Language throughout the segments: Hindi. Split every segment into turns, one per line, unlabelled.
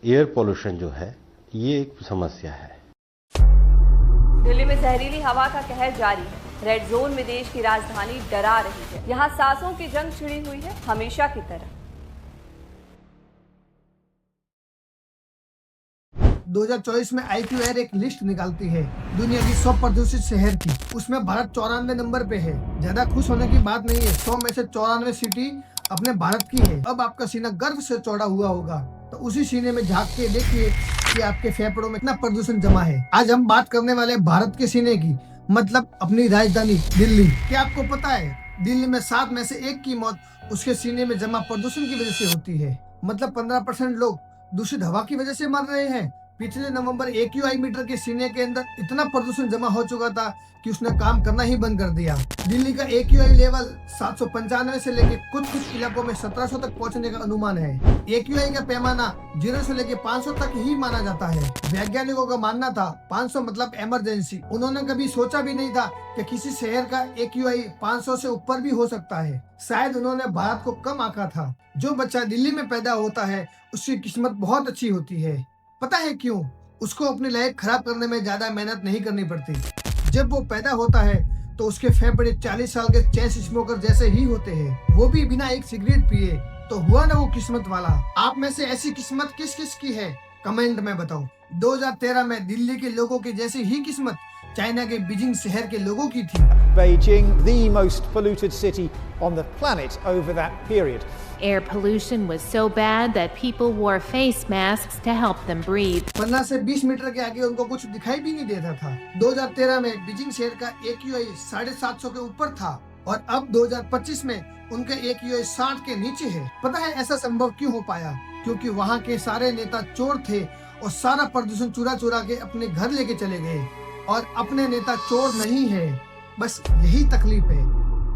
एयर पोल्यूशन जो है ये एक समस्या है।
दिल्ली में जहरीली हवा का कहर जारी है। रेड जोन में देश की राजधानी डरा रही है। यहाँ सांसों की जंग छिड़ी हुई है, हमेशा की तरह।
2024 में IQ एयर एक लिस्ट निकालती है दुनिया की 100 प्रदूषित शहर की। उसमें भारत 94 नंबर पे है। ज्यादा खुश होने की बात नहीं है, 100 में से 94 सिटी अपने भारत की है। अब आपका सीना गर्व से चौड़ा हुआ होगा, तो उसी सीने में झांक के देखिए कि आपके फेफड़ों में कितना प्रदूषण जमा है। आज हम बात करने वाले भारत के सीने की, मतलब अपनी राजधानी दिल्ली। क्या आपको पता है दिल्ली में 7 में से 1 की मौत उसके सीने में जमा प्रदूषण की वजह से होती है। मतलब 15% लोग दूषित हवा की वजह से मर रहे हैं। पिछले नवंबर AQI मीटर के सीने के अंदर इतना प्रदूषण जमा हो चुका था कि उसने काम करना ही बंद कर दिया। दिल्ली का AQI लेवल 795 से लेके कुछ इलाकों में 1700 तक पहुंचने का अनुमान है। AQI का पैमाना 0 से लेके 500 तक ही माना जाता है। वैज्ञानिकों का मानना था 500 मतलब इमरजेंसी। उन्होंने कभी सोचा भी नहीं था कि किसी शहर का AQI 500 से ऊपर भी हो सकता है। शायद उन्होंने भारत को कम आंका था। जो बच्चा दिल्ली में पैदा होता है उसकी किस्मत बहुत अच्छी होती है। पता है क्यों? उसको अपनी लाइफ खराब करने में ज्यादा मेहनत नहीं करनी पड़ती। जब वो पैदा होता है तो उसके फेफड़े 40 साल के चेन स्मोकर जैसे ही होते हैं, वो भी बिना एक सिगरेट पिए। तो हुआ ना वो किस्मत वाला। आप में से ऐसी किस्मत किस किस की है, कमेंट में बताओ। 2013 में दिल्ली के लोगों की जैसी ही किस्मत चाइना के बीजिंग शहर के लोगों की थी।
Beijing, the most polluted city on the planet over that period.
Air pollution was so bad that people wore face masks to help them breathe.
15 से 20 मीटर के आगे उनको कुछ दिखाई भी नहीं देता था। 2013 में बीजिंग शहर का AQI 750 के ऊपर था और अब 2025 में उनका AQI 60 के नीचे है। पता है ऐसा संभव क्यों हो पाया? क्योंकि वहाँ के सारे नेता चोर थे और सारा प्रदूषण चुरा चुरा के अपने घर लेके चले गए। और अपने नेता चोर नहीं है, बस यही तकलीफ है।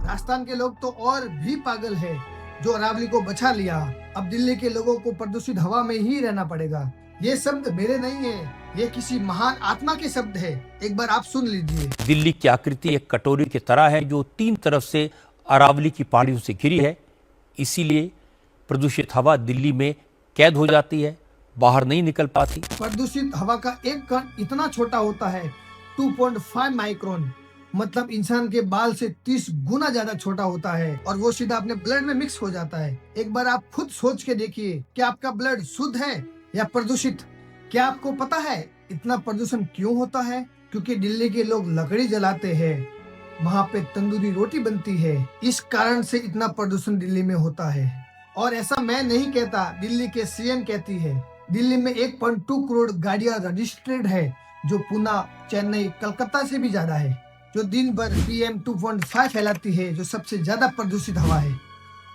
राजस्थान के लोग तो और भी पागल है जो अरावली को बचा लिया। अब दिल्ली के लोगों को प्रदूषित हवा में ही रहना पड़ेगा। ये शब्द मेरे नहीं है, ये किसी महान आत्मा के शब्द है। एक बार आप सुन लीजिए।
दिल्ली की आकृति एक कटोरी की तरह है जो 3 तरफ से अरावली की पहाड़ियों से घिरी है। इसीलिए प्रदूषित हवा दिल्ली में कैद हो जाती है, बाहर नहीं निकल पाती।
प्रदूषित हवा का एक कण इतना छोटा होता है 2.5 माइक्रोन, मतलब इंसान के बाल से 30 गुना ज्यादा छोटा होता है और वो सीधा अपने ब्लड में मिक्स हो जाता है। एक बार आप खुद सोच के देखिए कि आपका ब्लड शुद्ध है या प्रदूषित। क्या आपको पता है इतना प्रदूषण क्यों होता है? क्योंकि दिल्ली के लोग लकड़ी जलाते हैं, वहाँ पे तंदूरी रोटी बनती है। इस कारण से इतना प्रदूषण दिल्ली में होता है। और ऐसा मैं नहीं कहता, दिल्ली के CM कहती है। दिल्ली में 1.2 करोड़ गाड़ियां रजिस्टर्ड है, जो पुणे, चेन्नई, कलकत्ता से भी ज्यादा है। जो दिन भर PM 2.5 फैलाती है, जो सबसे ज्यादा प्रदूषित हवा है।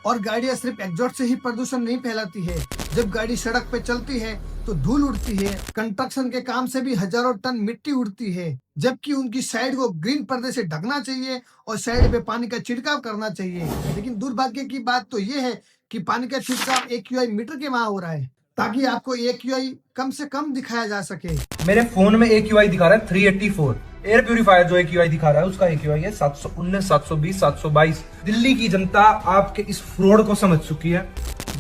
और गाड़ियां सिर्फ एग्जॉस्ट से ही प्रदूषण नहीं फैलाती है। जब गाड़ी सड़क पे चलती है तो धूल उड़ती है। कंस्ट्रक्शन के काम से भी हजारों टन मिट्टी उड़ती है, जबकि उनकी साइड को ग्रीन पर्दे से ढकना चाहिए और साइड पे पानी का छिड़काव करना चाहिए। लेकिन दुर्भाग्य की बात तो ये है कि पानी का छिड़काव AQI मीटर के वहाँ हो रहा है, ताकि आपको AQI कम से कम दिखाया जा सके।
मेरे फोन में AQI दिखा रहा है 384। एयर प्यूरिफायर जो AQI दिखा रहा है उसका AQI है 719, 720, 722। दिल्ली की जनता आपके इस फ्रॉड को समझ चुकी है।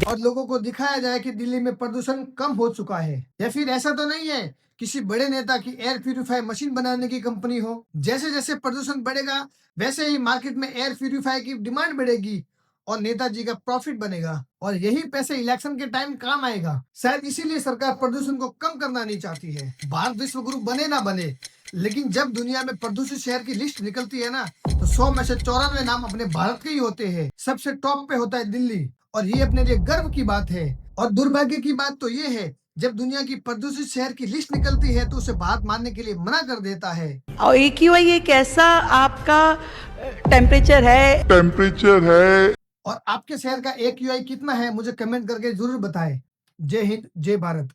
और लोगों को दिखाया जाए कि दिल्ली में प्रदूषण कम हो चुका है। या फिर ऐसा तो नहीं है किसी बड़े नेता की एयर प्यूरिफायर मशीन बनाने की कंपनी हो। जैसे जैसे प्रदूषण बढ़ेगा वैसे ही मार्केट में एयर प्यूरिफायर की डिमांड बढ़ेगी और नेताजी का प्रॉफिट बनेगा और यही पैसे इलेक्शन के टाइम काम आएगा। शायद इसीलिए सरकार प्रदूषण को कम करना नहीं चाहती है। भारत विश्व गुरु बने ना बने, लेकिन जब दुनिया में प्रदूषित शहर की लिस्ट निकलती है ना, तो 100 में से 94 नाम अपने भारत के ही होते हैं। सबसे टॉप पे होता है दिल्ली और ये अपने लिए गर्व की बात है। और दुर्भाग्य की बात तो ये है, जब दुनिया की प्रदूषित शहर की लिस्ट निकलती है तो उसे भारत मानने के लिए मना कर देता है।
और AQI एक ऐसा आपका टेम्परेचर है
और आपके शहर का AQI कितना है मुझे कमेंट करके जरूर बताएं। जय हिंद, जय भारत।